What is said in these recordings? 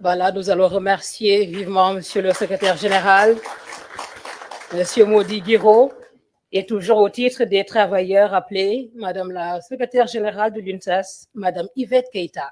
Voilà, nous allons remercier vivement Monsieur le secrétaire général, Monsieur Maudit Guiraud, et toujours au titre des travailleurs appelés, Madame la secrétaire générale de l'UNSAS, Madame Yvette Keita.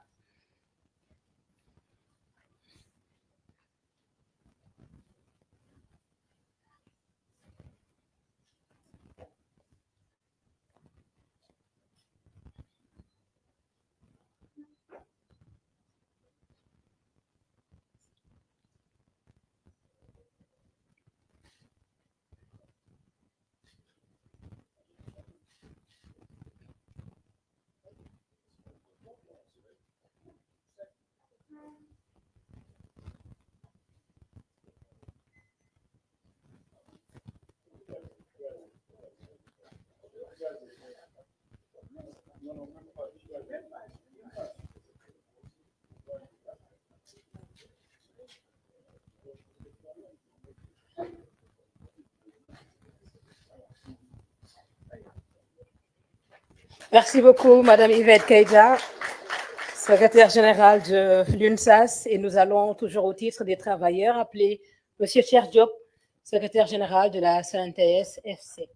Merci beaucoup, Madame Yvette Keita, secrétaire générale de l'UNSAS, et nous allons toujours au titre des travailleurs appeler Monsieur Cheikh Diop, secrétaire général de la CNTS-FC.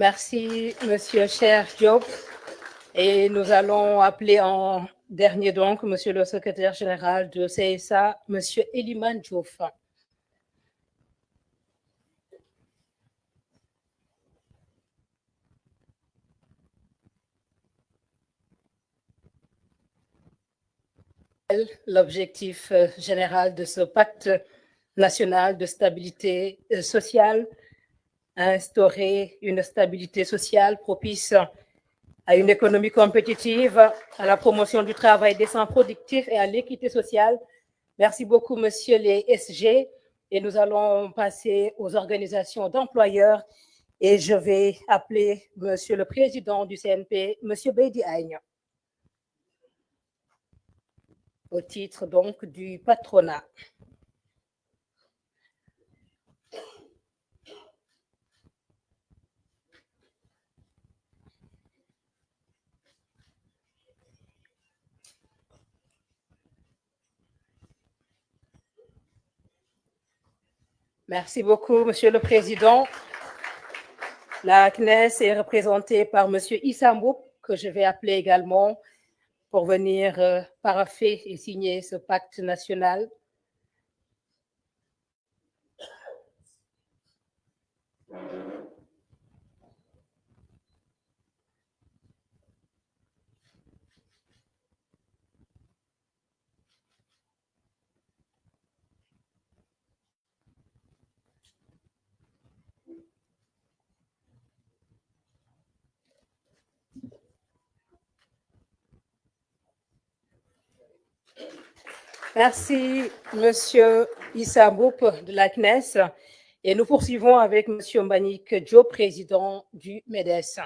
Merci, Monsieur Cheikh Diop. Et nous allons appeler en dernier donc Monsieur le secrétaire général de CSA, Monsieur Eliman Diouf. L'objectif général de ce pacte national de stabilité sociale, instaurer une stabilité sociale propice à une économie compétitive, à la promotion du travail décent, productif et à l'équité sociale. Merci beaucoup, Monsieur les SG. Et nous allons passer aux organisations d'employeurs. Et je vais appeler Monsieur le Président du CNP, Monsieur Beydi Agne, au titre donc du patronat. Merci beaucoup, Monsieur le Président. La CNES est représentée par Monsieur Issa Mboup, que je vais appeler également pour venir paraffer et signer ce pacte national. Merci, Monsieur Issa Mboup de la CNES. Et nous poursuivons avec Monsieur Mbagnick Diop, président du MEDES.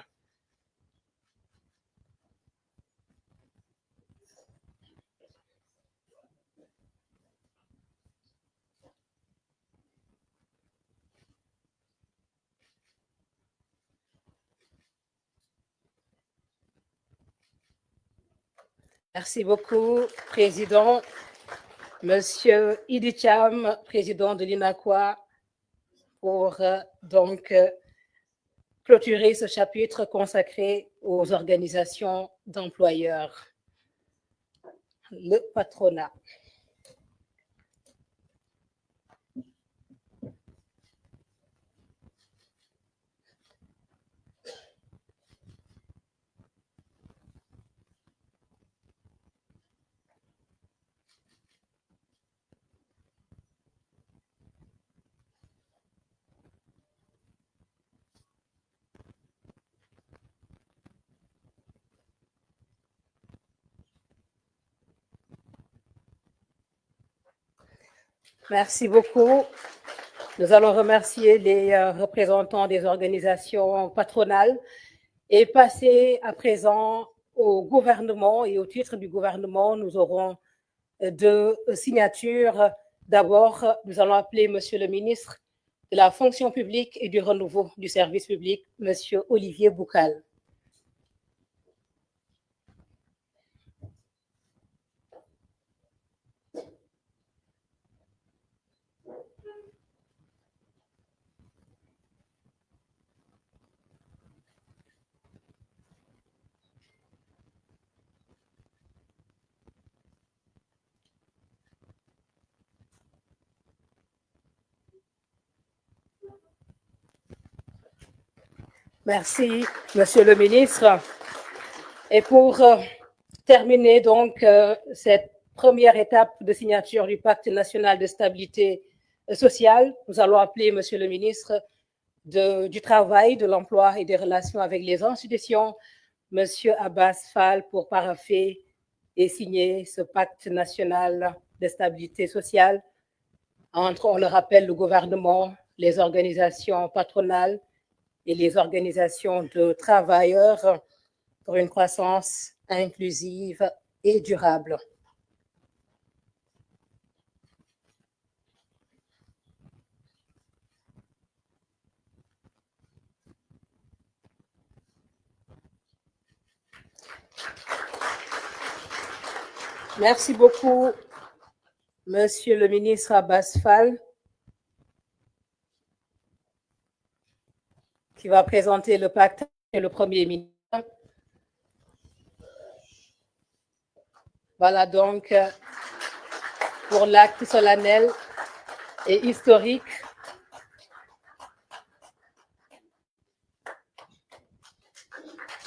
Merci beaucoup, Président. Monsieur Idi Cham, président de l'INACOA, pour donc clôturer ce chapitre consacré aux organisations d'employeurs, le patronat. Merci beaucoup. Nous allons remercier les représentants des organisations patronales et passer à présent au gouvernement. Et au titre du gouvernement, nous aurons deux signatures. D'abord, nous allons appeler Monsieur le ministre de la fonction publique et du renouveau du service public, Monsieur Olivier Boucal. Merci, Monsieur le ministre. Et pour terminer donc cette première étape de signature du Pacte national de stabilité sociale, nous allons appeler Monsieur le ministre du Travail, de l'Emploi et des Relations avec les institutions, Monsieur Abbas Fall, pour parapher et signer ce Pacte national de stabilité sociale entre, on le rappelle, le gouvernement, les organisations patronales et les organisations de travailleurs pour une croissance inclusive et durable. Merci beaucoup, Monsieur le ministre Abbas Fall, qui va présenter le pacte et le Premier ministre. Voilà donc pour l'acte solennel et historique.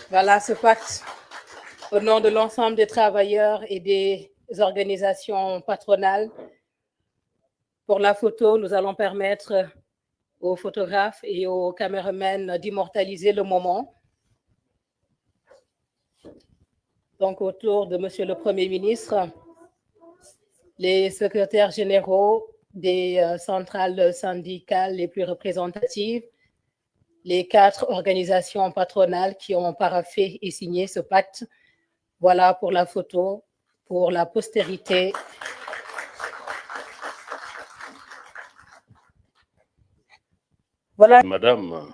Voilà ce pacte au nom de l'ensemble des travailleurs et des organisations patronales. Pour la photo, nous allons permettre aux photographes et aux caméramans d'immortaliser le moment. Donc, autour de Monsieur le Premier ministre, les secrétaires généraux des centrales syndicales les plus représentatives, les 4 organisations patronales qui ont paraphé et signé ce pacte. Voilà pour la photo, pour la postérité. Voilà. Madame,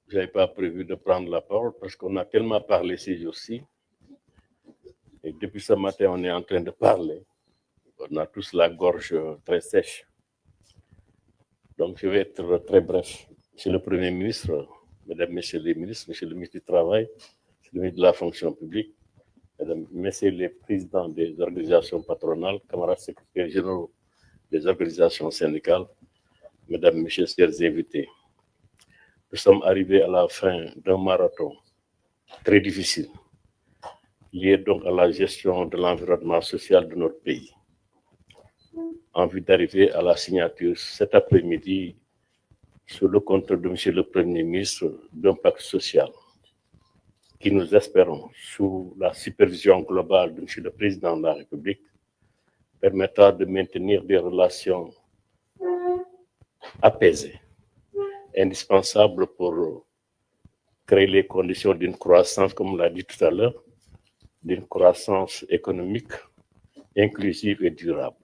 je n'avais pas prévu de prendre la parole parce qu'on a tellement parlé ces jours-ci. Et depuis ce matin, on est en train de parler. On a tous la gorge très sèche. Donc, je vais être très bref. Monsieur le Premier ministre, Mesdames, Messieurs les ministres, Monsieur le ministre du Travail, Monsieur le ministre de la fonction publique, Mesdames, Messieurs les présidents des organisations patronales, camarades secrétaires généraux des organisations syndicales, Mesdames, Messieurs, chers invités. Nous sommes arrivés à la fin d'un marathon très difficile, lié donc à la gestion de l'environnement social de notre pays, en vue d'arriver à la signature cet après-midi sur le compte de Monsieur le Premier ministre d'un pacte social qui, nous espérons, sous la supervision globale de Monsieur le Président de la République, permettra de maintenir des relations apaisées, indispensables pour créer les conditions d'une croissance, comme on l'a dit tout à l'heure, d'une croissance économique inclusive et durable.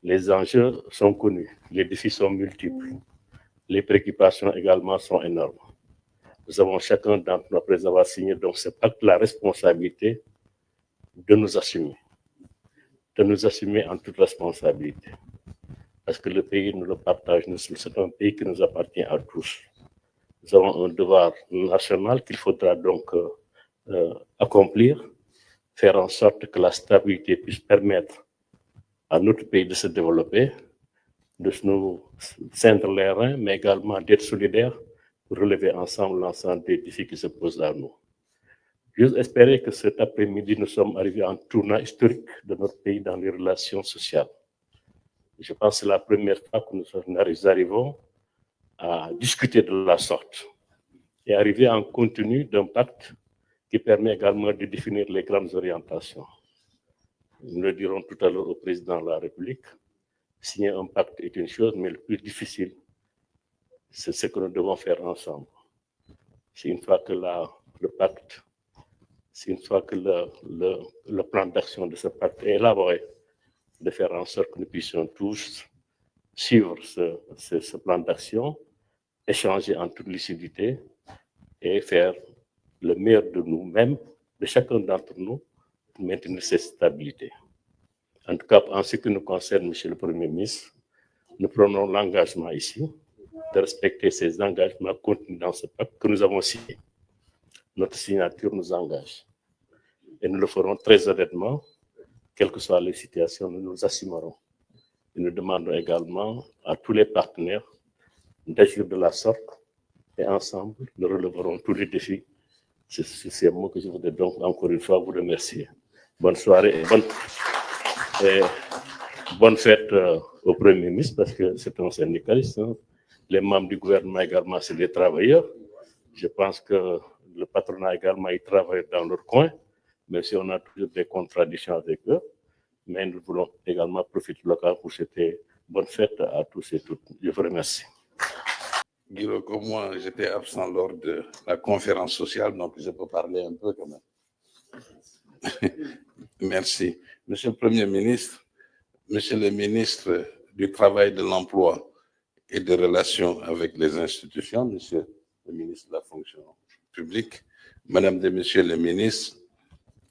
Les enjeux sont connus, les défis sont multiples, les préoccupations également sont énormes. Nous avons chacun d'entre nous, après avoir signé donc ce pacte, la responsabilité de nous assumer en toute responsabilité. Parce que le pays, nous le partageons, c'est un pays qui nous appartient à tous. Nous avons un devoir national qu'il faudra donc accomplir, faire en sorte que la stabilité puisse permettre à notre pays de se développer, de nous ceindre les reins, mais également d'être solidaires pour relever ensemble l'ensemble des défis qui se posent à nous. J'ose espérer que cet après-midi, nous sommes arrivés à un tournant historique de notre pays dans les relations sociales. Je pense que c'est la première fois que nous arrivons à discuter de la sorte et arriver en contenu d'un pacte qui permet également de définir les grandes orientations. nous le dirons tout à l'heure au président de la République, signer un pacte est une chose, mais le plus difficile, c'est ce que nous devons faire ensemble. C'est une fois que le pacte, c'est une fois que le plan d'action de ce pacte est élaboré, de faire en sorte que nous puissions tous suivre ce plan d'action, échanger en toute lucidité et faire le meilleur de nous-mêmes, de chacun d'entre nous, pour maintenir cette stabilité. En tout cas, en ce qui nous concerne, Monsieur le Premier ministre, nous prenons l'engagement ici de respecter ces engagements contenus dans ce pacte que nous avons signé. Notre signature nous engage. Et nous le ferons très honnêtement, quelles que soient les situations, nous nous assumerons. Et nous demandons également à tous les partenaires d'agir de la sorte et ensemble, nous relèverons tous les défis. C'est ces mots que je voudrais donc encore une fois vous remercier. Bonne soirée et bonne fête au Premier ministre parce que c'est un syndicaliste. Hein. Les membres du gouvernement également, c'est des travailleurs. Je pense que le patronat également, ils travaillent dans leur coin, même si on a toujours des contradictions avec eux. Mais nous voulons également profiter de l'occasion pour souhaiter bonne fête à tous et toutes. Je vous remercie. Guillaume, comme moi, j'étais absent lors de la conférence sociale, donc je peux parler un peu quand même. Merci. Monsieur le Premier ministre, Monsieur le ministre du Travail, de l'Emploi et des Relations avec les institutions, Monsieur le ministre de la Fonction publique, Madame et Messieurs les ministres,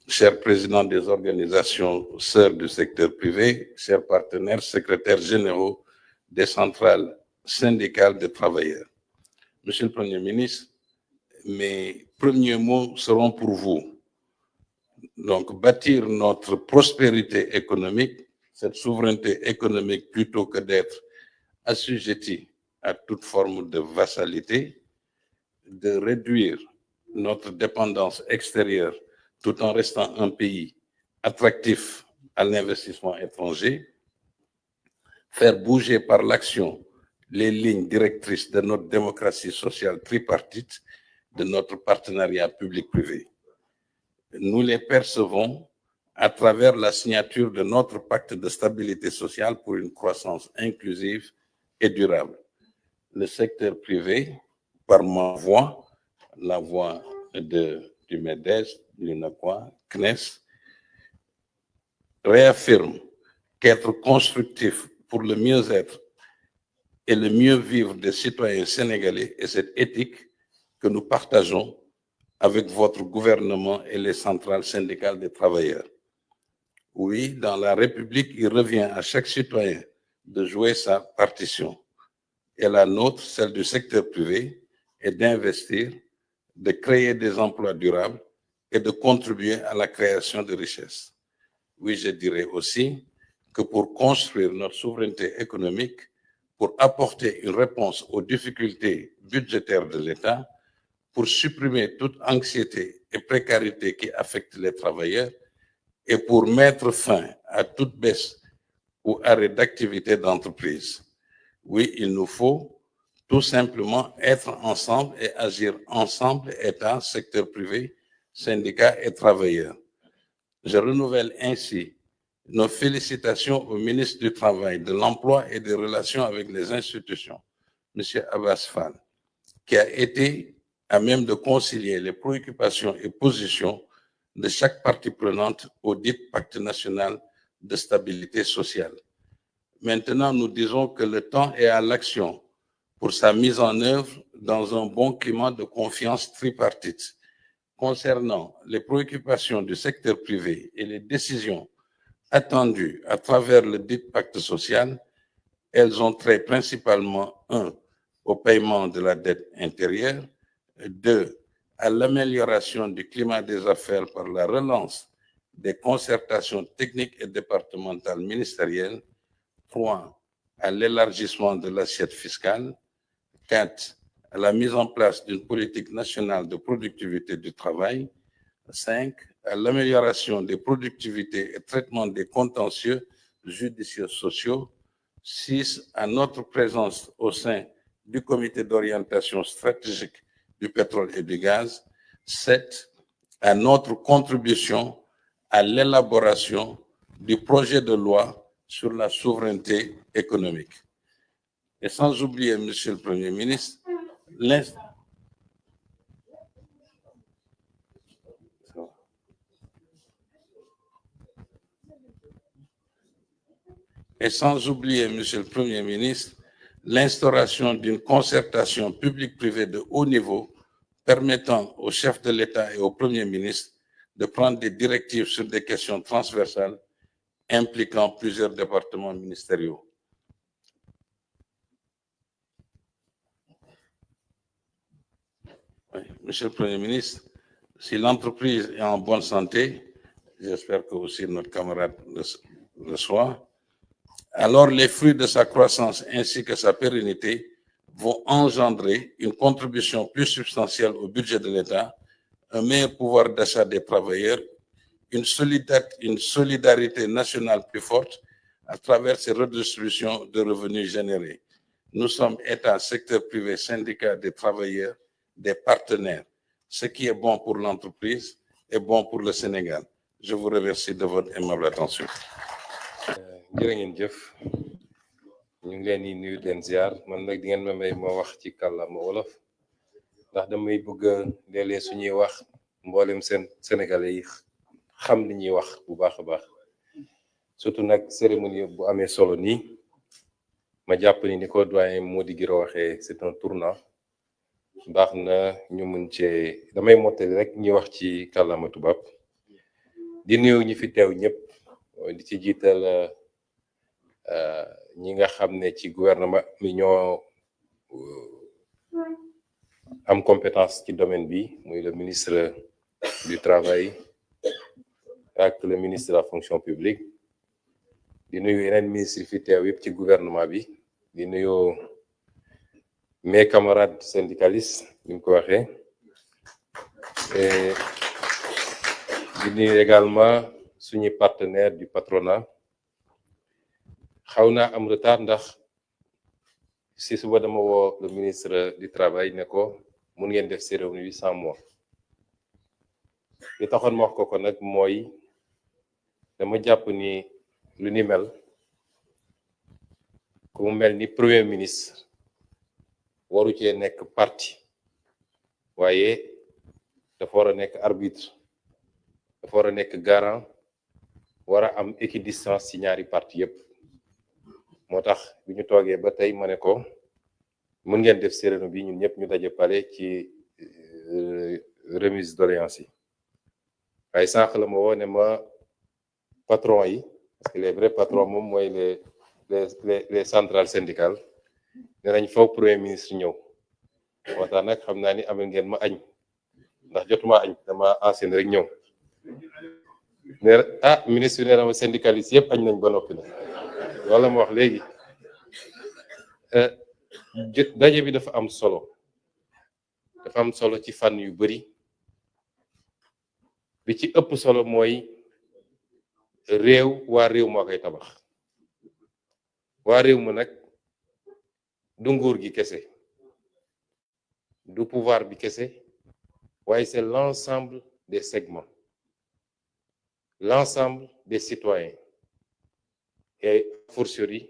chers présidents des organisations sœurs du secteur privé, chers partenaires, secrétaires généraux des centrales syndicales des travailleurs. Monsieur le Premier ministre, mes premiers mots seront pour vous. Donc, bâtir notre prospérité économique, cette souveraineté économique, plutôt que d'être assujetti à toute forme de vassalité, de réduire notre dépendance extérieure tout en restant un pays attractif à l'investissement étranger, faire bouger par l'action les lignes directrices de notre démocratie sociale tripartite, de notre partenariat public-privé. Nous les percevons à travers la signature de notre pacte de stabilité sociale pour une croissance inclusive et durable. Le secteur privé, par ma voix, la voix du MEDES, de l'UNACOIS, CNES, réaffirme qu'être constructif pour le mieux-être et le mieux vivre des citoyens sénégalais est cette éthique que nous partageons avec votre gouvernement et les centrales syndicales des travailleurs. Oui, dans la République, il revient à chaque citoyen de jouer sa partition. Et la nôtre, celle du secteur privé, est d'investir, de créer des emplois durables et de contribuer à la création de richesses. Oui, je dirais aussi que pour construire notre souveraineté économique, pour apporter une réponse aux difficultés budgétaires de l'État, pour supprimer toute anxiété et précarité qui affectent les travailleurs et pour mettre fin à toute baisse ou arrêt d'activité d'entreprise. Oui, il nous faut tout simplement être ensemble et agir ensemble, État, secteur privé, syndicats et travailleurs. Je renouvelle ainsi nos félicitations au ministre du Travail, de l'Emploi et des Relations avec les institutions, M. Abbas Fall, qui a été à même de concilier les préoccupations et positions de chaque partie prenante au dit pacte national de stabilité sociale. Maintenant, nous disons que le temps est à l'action pour sa mise en œuvre dans un bon climat de confiance tripartite. Concernant les préoccupations du secteur privé et les décisions attendues à travers le dit pacte social, elles ont trait principalement, 1, au paiement de la dette intérieure, 2, à l'amélioration du climat des affaires par la relance des concertations techniques et départementales ministérielles, 3, à l'élargissement de l'assiette fiscale, 4, à la mise en place d'une politique nationale de productivité du travail, 5, à l'amélioration des productivités et traitement des contentieux judiciaires sociaux, 6, à notre présence au sein du comité d'orientation stratégique du pétrole et du gaz, 7, à notre contribution à l'élaboration du projet de loi sur la souveraineté économique. Et sans oublier, Monsieur le Premier ministre, l'instauration d'une concertation publique-privée de haut niveau permettant au chef de l'État et au Premier ministre de prendre des directives sur des questions transversales impliquant plusieurs départements ministériels. Oui, Monsieur le Premier ministre, si l'entreprise est en bonne santé, j'espère que aussi notre camarade le soit, alors les fruits de sa croissance ainsi que sa pérennité vont engendrer une contribution plus substantielle au budget de l'État, un meilleur pouvoir d'achat des travailleurs, une solidarité nationale plus forte à travers ces redistributions de revenus générés. Nous sommes État, secteur privé, syndicat des travailleurs, des partenaires. Ce qui est bon pour l'entreprise est bon pour le Sénégal. Je vous remercie de votre aimable attention. jërë ngeen jëf ñu ngi leen di nuyu leen ziar man nag di ngeen ma may ma wax ci kàllaama wolof ndax damay bëgg léeg-léeg suñuy wax mboolem seen sénégalais yi xam li ñuy wax bu baax a baax surtout nag cérémonie bu amee solo nii ma jàpp ni ko doyen Mody Guiro waxee c'est un tournant baax na ñu mun cee damay mottali rek ñuy wax ci kàllaama tubaab di nuyu ñi fi teew ñëpp di ci jiital ñi nga xam ne ci gouvernement mi ñoo am compétence ci domaine bi muy le ministre du travail ak le ministre de la fonction publique di nuyu yeneen ministre fi teew yëpp ci gouvernement bi di nuyu mes camarades syndicalistes ni mu ko waxee et di nuyu également suñu partenaire du patronat xaw naa am retard ndax si suba dama woo le ministre du travail ne ko mun ngeen def cérémonie bi sans moi li taxoon ma wax ko nag mooy dama jàpp ni lu ni mel ku mu mel ni premier ministre waru cee nekk parti waaye dafa war a nekk arbitre dafa war a nekk garant war a am équidistance ci ñaari parti yépp moo tax bi ñu toogee ba tey ma ne ko mën ngeen def cérémonie bi ñun ñëpp ñu daje pale ci remise doléances yi waaye sànq la ma woo ne ma patron yi parce que les vrais patrons moom mooy les centrales syndicales ne nañ faw premier ministre ñëw moo tax nag xam naa ni amel ngeen ma añ ndax jotuma añ dama ancien rek ñëw ne ministre nee na ma syndicaliste yëpp añ nañ ba noppi na loolu la ma wax léegi daje bi dafa am solo ci fànn yu bari bi ci ëpp solo mooy réew waa réew moo koy tabax waa réew ma nag du nguur gi kese du pouvoir bi kese waaye c'est l'ensemble des segments l'ensemble des citoyens et a fortiori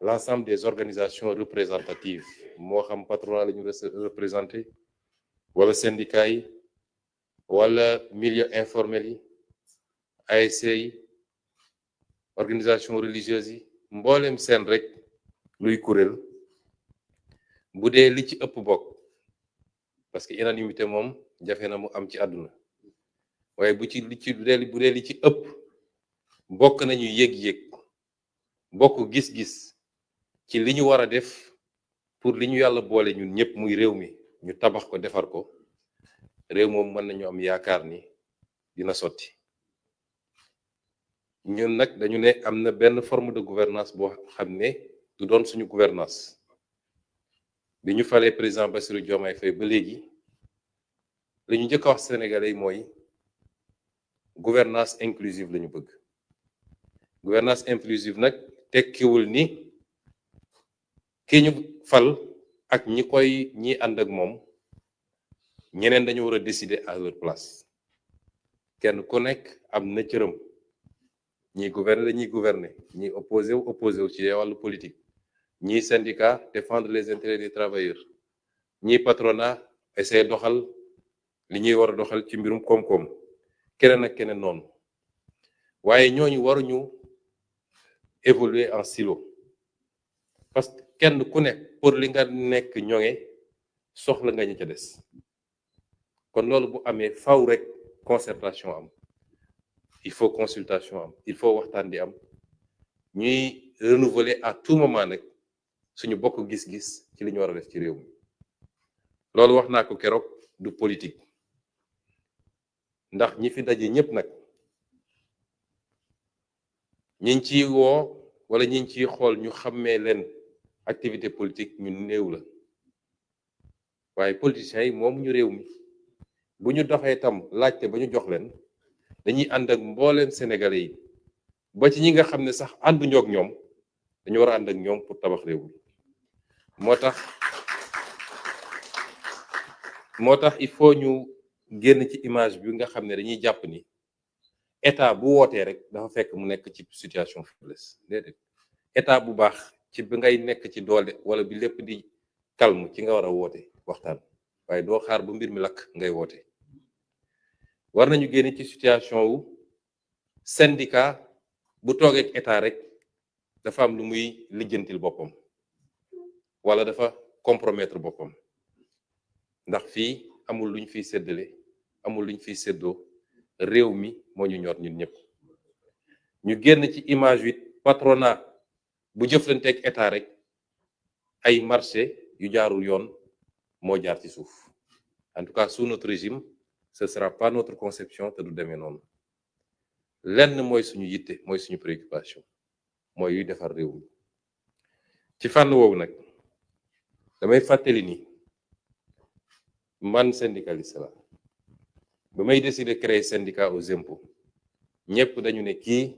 l'ensemble des organisations représentatives moo xam patronat la ñu représenté wala syndicats yi wala milieu informel yi ASC yi organisation religieuse yi mboolem seen rek luy kuréel bu dee li ci ëpp bokk parce que unanimité moom jafe na mu am ci àdduna waaye bu dee li ci ëpp bokk nañu yëg-yëg bokk gis-gis ci li ñu war a def pour li ñu yàlla boole ñun ñëpp muy réew mi ñu tabax ko defar ko réew moom mën nañu am yaakaar ni dina sotti ñun nag dañu ne am na benn forme de gouvernance boo xam ne du doon suñu gouvernance bi ñu falee président Bassirou Diomaye Faye ba léegi li ñu njëkk a wax sénégalais yi mooy gouvernance inclusive la ñu bëgg gouvernance inclusive nag tekkiwul ni ki ñu fal ak ñi ànd ak moom ñeneen dañu war a décider à leur place kenn ku nekk am na cëram ñii gouverner dañuy gouverner ñii opposé wu ci wàllu politique ñii syndicat défendre les intérêts des travailleurs ñii patronat essayer doxal li ñuy war a doxal ci mbirum koom-koom keneen ak keneen noonu waaye ñooñu waruñu évoluer en silo parce que kenn ku nekk pour li nga nekk ñoŋe soxla nga ñu ca des kon loolu bu amee faw rek concertation am il faut consultation am il faut waxtaan di am ñuy renouveler à tout moment nag suñu bokk gis-gis ci li ñu war a def ci réew mi loolu wax naa ko keroog du politique ndax ñi fi daje ñëpp nag ñiñ ciy woo wala ñiñ ciy xool ñu xàmmee leen activité politique ñu néew la waaye politiciens yi moom ñu réew mi bu ñu doxee tam laajte ba ñu jox leen dañuy ànd ak mbooleem sénégalais yi ba ci ñi nga xam ne sax ànduñoo ak ñoom dañu war a ànd ak ñoom pour tabax réew mi moo tax il faut ñu génn ci image bi nga xam ne dañuy jàpp ni état bu wootee rek dafa fekk mu nekk ci situation faiblesse déedéet état bu baax ci bi ngay nekk ci doole wala bi lépp di calme ci nga war a woote waxtaan waaye doo xaar ba mbir mi lakk ngay woote war nañu génn ci situation wu syndicat bu toogee ak état rek dafa am lu muy lijjantil boppam wala dafa compromettre boppam ndax fii amul luñ fiy séddale amul luñ fiy séddoo réew mi moo ñu ñor ñun ñëpp ñu génn ci image wi patronat bu jëflanteeg état rek ay marché yu jaarul yoon moo jaar ci suuf en tout cas sous notre régime ce sera pas notre conception te du demee noonu lenn mooy suñu yitte mooy suñu préoccupation mooy yuy defar réew mi ci fànn woowu nag damay fàttali ni man syndicaliste la ba may décider créer syndicat aux impôts ñëpp dañu ne kii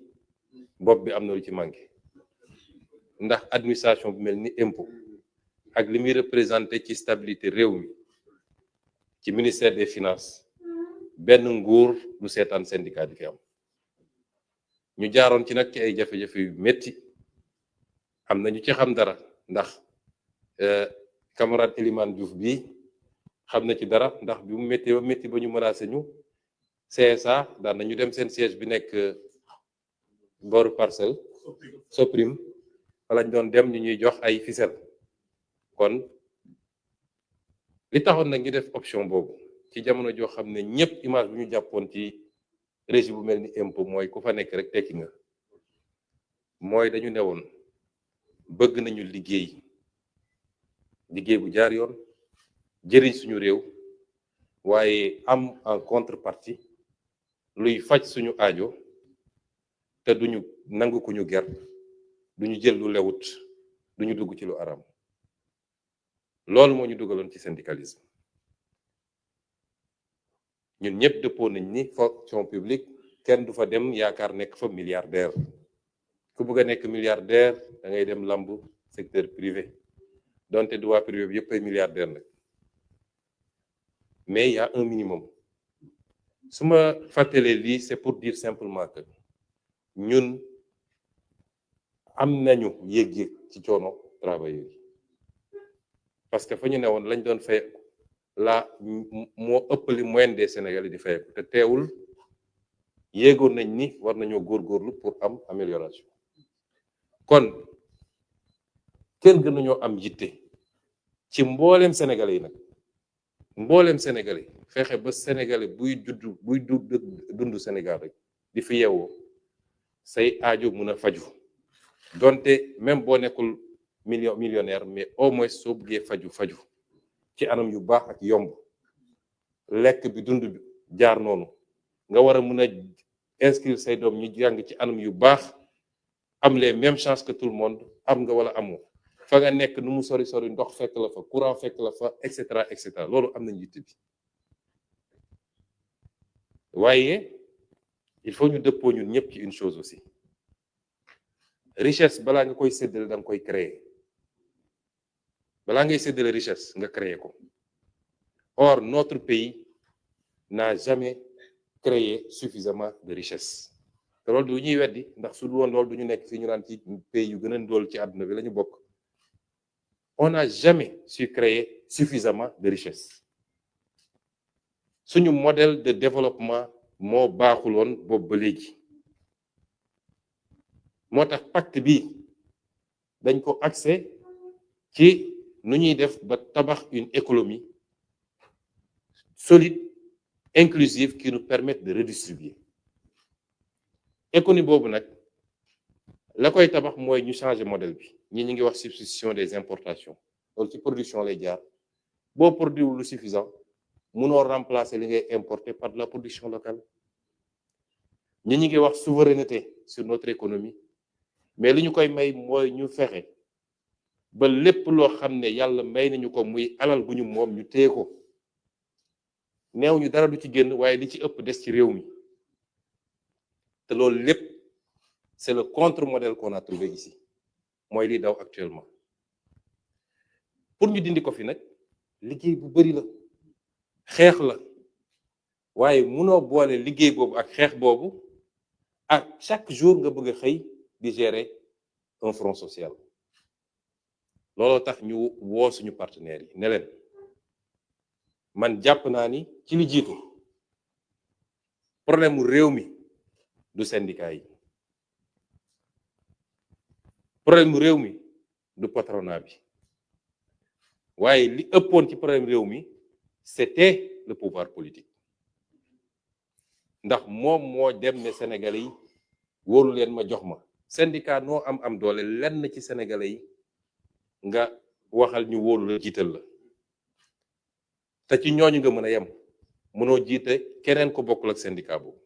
bopp bi am na lu ci manqué ndax administration bu mel ni impôt ak li muy représenté ci stabilité réew mi ci ministère des finances benn nguur du seetaan syndicat di fi am ñu jaaroon ci nag ci ay jafe-jafe yu metti am na ñu ci xam dara ndax camarade Elimane Diouf bii xam na ci dara ndax bi mu métti ba métti ba ñu menacé ñu CSA daan nañu dem seen siège bi nekk booru Parcelles Soprim fa lañ doon dem ñu ñuy jox ay ficelle kon li taxoon nag ñu def option boobu ci jamono joo xam ne ñëpp image bu ñu jàppoon ci régime bu mel ni impôt mooy ku fa nekk rek tekki nga mooy dañu newoon bëgg nañu liggéey bu jaar yoon jëriñ suñu réew waaye am en contrepartie luy faj suñu aajo te duñu nangu ku ñu ger duñu jël lu lewut duñu dugg ci lu araam loolu moo ñu dugaloon ci syndicalisme ñun ñëpp dëppoo nañ ni fonction publique kenn du fa dem yaakaar nekk fa milliardaire ku bëgg a nekk milliardaire da ngay dem lamb secteur privé donte du waa privé bi yëpp ay milliardaire nag mais il y a un minimum su ma fàttalee lii c'est pour dire simplement que ñun am nañu yëg-yëg ci coono travailleurs yi parce que fa ñu ne woon lañ doon fay la moo ëpp li moyenne des Sénégalais di fayeku te teewul yéegoon nañ ni war nañoo góorgóorlu pour am amélioration kon kenn gën nañoo am yitte ci mbooleem Sénégalais yi nag mbooleem Sénégalais fexe ba Sénégalais buy dund Sénégal rek di fi yeewoo say aajo mun a faju donte même boo nekkul millionnaire mais au moins soo bëggee faju ci anam yu baax ak yomb lekk bi dund bi jaar noonu nga war a mun a inscrire say doom ñu jàng ci anam yu baax am les mêmes chances que tout le monde am nga wala amoo fa nga nekk nu mu sori ndox fekk la fa courant fekk la fa et cetera loolu am nañu yitte bi waaye il faut ñu dëppoo ñun ñëpp ci une chose aussi richesse balaa nga koy séddale da nga koy créer balaa ngay séddale richesse nga créer ko or notre pays n'a jamais créé suffisamment de richesse te loolu du ñuy weddi ndax su dul woon loolu du ñu nekk fii ñu naan ci pays yu gën a ndóol ci àdduna bi la ñu bokk. On n'a jamais su créer suffisamment de richesse. Suñu modèle de développement moo baaxul woon boobu ba léegi moo tax pacte bi dañ ko axé ci nu ñuy def ba tabax une économie solide inclusive qui nous permette de redistribuer. Économie boobu nag la koy tabax mooy ñu changer modèle bi ñi ngi wax substitution des importations loolu ci production lay jaar boo produit lu suffisant mënoo remplacer li ngay importer par de la production locale. ñi ngi wax souveraineté sur notre économie mais li ñu koy may mooy ñu fexe ba lépp loo xam ne yàlla may nañu ko muy alal bu ñu moom ñu téye ko neew ñu dara du ci génn waaye li ci ëpp des ci réew mi te loolu lépp c'est le contre-modèle qu'on a trouvé ici mooy li daw actuellement. pour ñu dindi ko fi nag liggéey bu bari la xeex la waaye munoo boole liggéey boobu ak xeex boobu ak chaque jour nga bëgg a xëy di gérer un front social. looloo tax ñu woo suñu partenaires yi ne leen man jàpp naa ni ci li jiitu problème mu réew mi du syndicat yi problème mu réew mi du patronat bi waaye li ëppoon ci problème réew mi c'était le pouvoir politique ndax moom moo dem ne Sénégalais yi wóolu leen ma jox ma syndicat noo am doole lenn ci Sénégalais yi nga waxal ñu wóolu la jiital la te ci ñooñu nga mën a yem mënoo jiite keneen ko bokkul ak syndicat boobu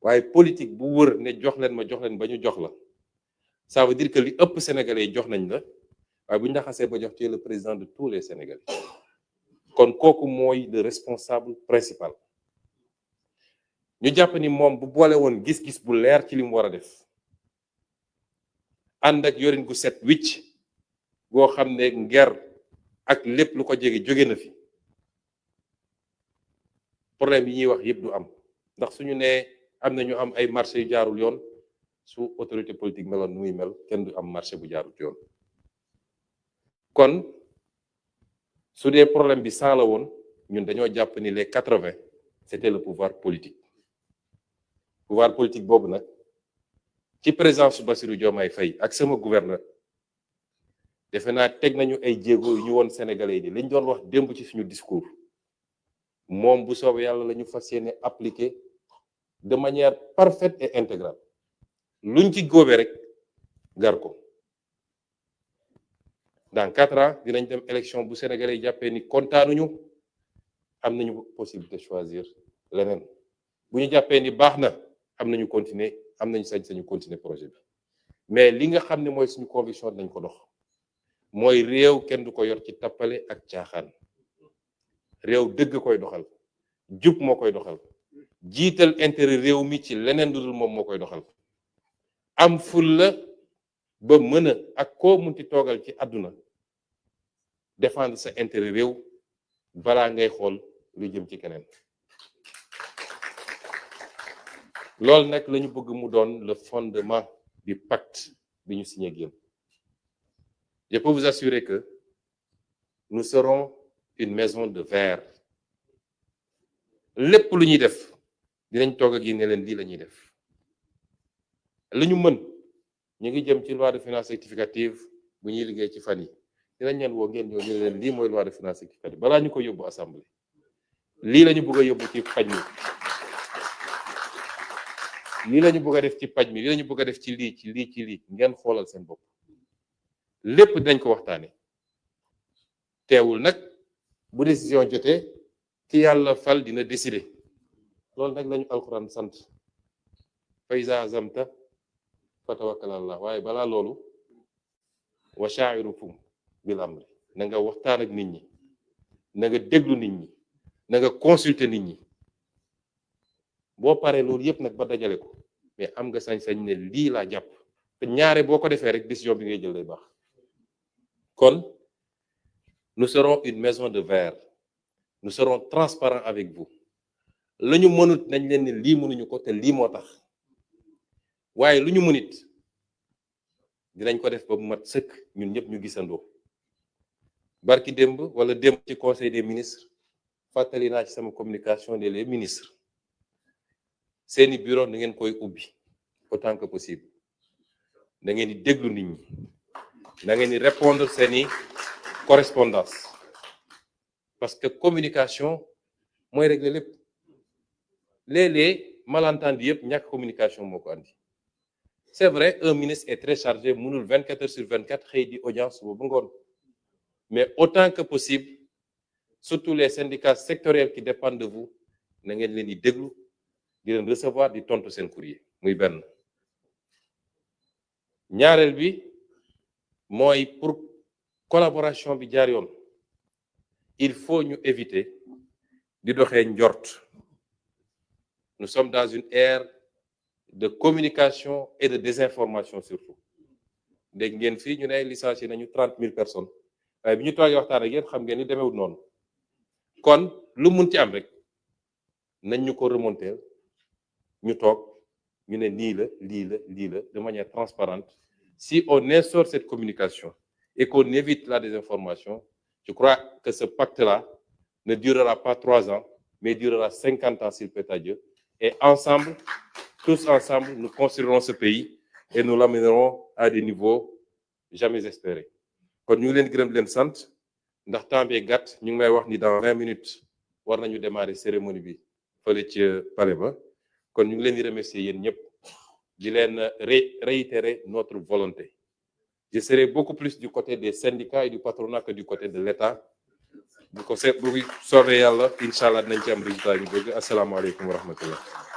waaye politique bu wër ne jox leen ba ñu jox la ça veut dire que li ëpp Sénégalais yi jox nañ la waaye bu ñu la xasee ba jox ci le président de tous les Sénégalais kon kooku mooy le responsable principal. ñu jàpp ni moom bu boole woon gis-gis bu leer ci li mu war a def ànd ak yorin gu set wicc boo xam ne nger ak lépp lu ko jege jóge na fi problème yi ñuy wax yëpp du am ndax suñu nee am na ñu am ay marché yu jaarul yoon su autorité politique meloon nu muy mel kenn du am marché bu jaarul yoon. kon su dee problème bi 100 la woon ñun dañoo jàpp ni les 80 c'était le pouvoir politique. pouvoir politique boobu nag ci présence su Bassirou Diomaye Faye ak sama gouverneur defe naa teg nañu ay jéego yu ñu woon Sénégalais yi liñ doon wax démb ci suñu discours moom bu soobee yàlla la ñu fas yéene appliquer de manière parfaite et intégrale luñ ci góobee rek gar ko. dans 4 ans dinañ dem élection bu Sénégalais yi jàppee ni kontaanuñu am nañu possibilité choisir leneen bu ñu jàppee ni baax na am nañu continuer am nañu sañ-sañu continuer projet bi mais li nga xam ne mooy suñu conviction dinañ ko dox mooy réew kenn du ko yor ci tappale ak caaxaan réew dëgg koy doxal jub moo koy doxal jiital intérêt réew mi ci leneen lu dul moom moo koy doxal am fulla ba mën a ak koo munti toogal ci àdduna défendre sa intérêt réew balaa ngay xool lu jëm ci keneen. loolu nag la ñu bëgg mu doon le fondement du pacte bi ñu signé ak yéen. Je peux vous assurer que nous serons une maison de verre lépp lu ñuy def dinañ toog ak yéen ne leen lii la ñuy def lu ñu mën ñu ngi jëm ci loi de finances rectificative bu ñuy liggéey ci fan yi dinañ leen woo ngeen ñëw ñu leen lii mooy loi de finances rectificative balaa ñu ko yóbbu assemblée lii la ñu bëgg a yóbbu ci paj mi lii la ñu bëgg a def ci paj mi lii la ñu bëgg a def ci lii ngeen xoolal seen bopp lépp dinañ ko waxtaane teewul nag bu décision jotee ki yàlla fal dina décider loolu nag lañu alxuraan sant fa iza azamta fatawakkal Allah waaye balaa loolu wa sha'irukum bil amri na nga waxtaan ak nit ñi na nga déglu nit ñi na nga consulter nit ñi boo paree loolu yëpp nag ba dajale ko mais am nga sañ-sañ ne lii laa jàpp te ñaare boo ko defee rek décision bi ngay jël day baax. kon nous serons une maison de verre nous serons transparents avec vous la ñu mënut nañ leen ne lii mënuñu ko te lii moo tax waaye lu ñu mënit dinañ ko def ba mu mat sëkk ñun ñëpp ñu gisandoo barki démb wala démb ci conseil des ministres fàttali naa ci sama communication de les ministres seeni bureau da ngeen koy ubbi autant que possible da ngeen di déglu nit ñi da ngeen di répondre seeni correspondance parce que communication mooy régler lépp léeg-léeg malentendu yëpp ñàkk communication moo ko andi c'est vrai un ministre est très chargé mënul 24 heures sur 24 xëy di audience boobu ngoon mais autant que possible surtout les syndicats sectoriels qui dépendent de vous na ngeen leen di déglu di leen recevoir di tontu seen courrier muy benn ñaareel bi mooy pour collaboration bi jaar yoon il faut ñu éviter di doxee njort nous sommes dans une ère de communication et de désinformation surtout dégg ngeen fii ñu ne licencié nañu 30 000 personnes waaye bi ñu toogee waxtaan ak yéen xam ngeen ni demeewul noonu kon lu mun ci am rek nañ ñu ko remonter ñu toog ñu ne nii la lii la lii la de manière transparente si on instaure cette communication et qu'on évite la désinformation je crois que ce pacte-là ne durera pas 3 ans mais durera 50 ans s'il plaît à Dieu et ensemble tous ensemble nous construirons ce pays et nous l'amènerons à des niveaux jamais espérés kon ñu ngi leen gërëm leen sant ndax temps bee gàtt ñu ngi may wax ni dans 20 minutes war nañu démarrer cérémonie bi fële ci palais ba kon ñu ngi leen di remercier yéen ñëpp di leen réitérer notre volonté je serai beaucoup plus du côté des syndicats et du patronat que du côté de l'État bu ko soobee yàlla incha allah dinañ ci am résultat yu bëgg asalaamaaleykum wa rahmatullah